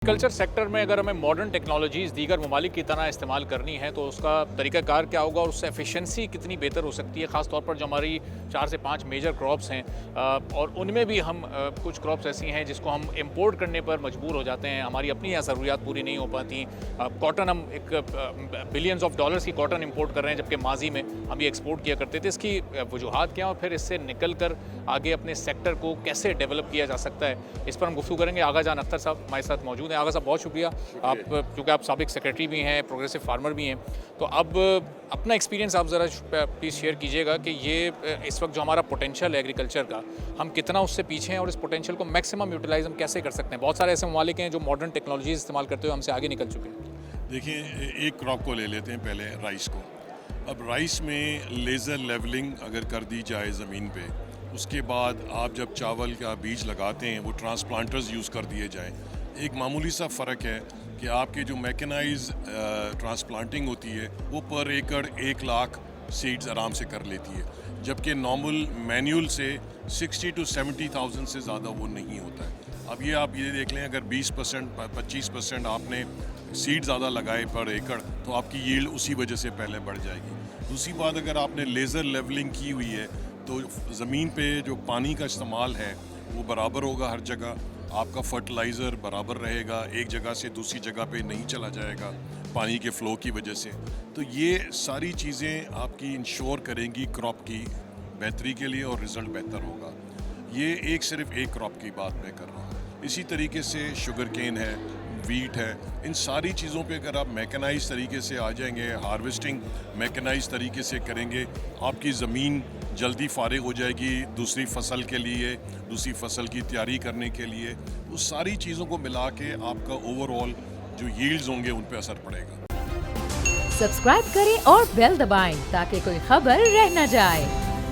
Culture sector में अगर हमें मॉडर्न टेक्नोलॉजीज़ दीगर ममालिक की तरह इस्तेमाल करनी है तो उसका तरीक़ाकार क्या होगा और उससे एफिशिएंसी कितनी बेहतर हो सकती है, ख़ास तौर पर जो हमारी 4 से 5 मेजर क्रॉप्स हैं और उनमें भी हम कुछ क्रॉप्स ऐसी हैं जिसको हम इंपोर्ट करने पर मजबूर हो जाते हैं, हमारी अपनी यहाँ ज़रूरियात पूरी नहीं हो पाती। कॉटन हम एक बिलियंस ऑफ डॉलर्स की कॉटन इंपोर्ट कर रहे हैं जबकि माजी में हम ये एक्सपोर्ट किया करते थे। इसकी वजूहात क्या और फिर इससे निकल कर आगे अपने सेक्टर को कैसे डेवलप किया जा सकता है, इस पर हम गुफ्तगू करेंगे। आगा जान अख्तर साहब हमारे साथ मौजूद हैं। आगा साहब बहुत शुक्रिया, आप क्योंकि आप साबिक सेक्रेटरी भी हैं, प्रोग्रेसिव फार्मर भी हैं, तो अब अपना एक्सपीरियंस आप ज़रा प्लीज़ शेयर कीजिएगा कि ये इस वक्त जो हमारा पोटेंशियल है एग्रीकल्चर का, हम कितना उससे पीछे हैं और इस पोटेंशियल को मैक्सिमम यूटिलाइज हम कैसे कर सकते हैं। बहुत सारे ऐसे ममालिक हैं जो मॉडर्न टेक्नोलॉजीज इस्तेमाल करते हुए हमसे आगे निकल चुके हैं। देखिए, एक क्रॉप को ले लेते हैं पहले, राइस को। अब राइस में लेज़र लेवलिंग अगर कर दी जाए ज़मीन पे, उसके बाद आप जब चावल का बीज लगाते हैं वो ट्रांसप्लांटर्स यूज़ कर दिए जाएं। एक मामूली सा फ़र्क है कि आपकी जो मैकेनाइज ट्रांसप्लांटिंग होती है वो पर एकड़ 1 लाख सीड्स आराम से कर लेती है, जबकि नॉर्मल मैनुअल से 60 to 70,000 से ज़्यादा वो नहीं होता है। अब ये आप ये देख लें, अगर 20% 25% आपने सीड ज़्यादा लगाए पर एकड़ तो आपकी यील्ड उसी वजह से पहले बढ़ जाएगी। दूसरी बात, अगर आपने लेज़र लेवलिंग की हुई है तो ज़मीन पे जो पानी का इस्तेमाल है वो बराबर होगा हर जगह, आपका फर्टिलाइज़र बराबर रहेगा, एक जगह से दूसरी जगह पे नहीं चला जाएगा पानी के फ़्लो की वजह से। तो ये सारी चीज़ें आपकी इंश्योर करेंगी क्रॉप की बेहतरी के लिए और रिज़ल्ट बेहतर होगा। ये सिर्फ एक क्रॉप की बात मैं कर रहा हूँ। इसी तरीके से शुगर केन है, वीट है, इन सारी चीज़ों पे अगर आप मैकेनाइज तरीके से आ जाएंगे, हार्वेस्टिंग मैकेनाइज तरीके से करेंगे, आपकी ज़मीन जल्दी फारिग हो जाएगी दूसरी फसल के लिए, दूसरी फसल की तैयारी करने के लिए। उस सारी चीज़ों को मिला के आपका ओवरऑल जो यील्ड्स होंगे उन पे असर पड़ेगा। सब्सक्राइब करें और बेल दबाएं ताकि कोई खबर रह न जाए।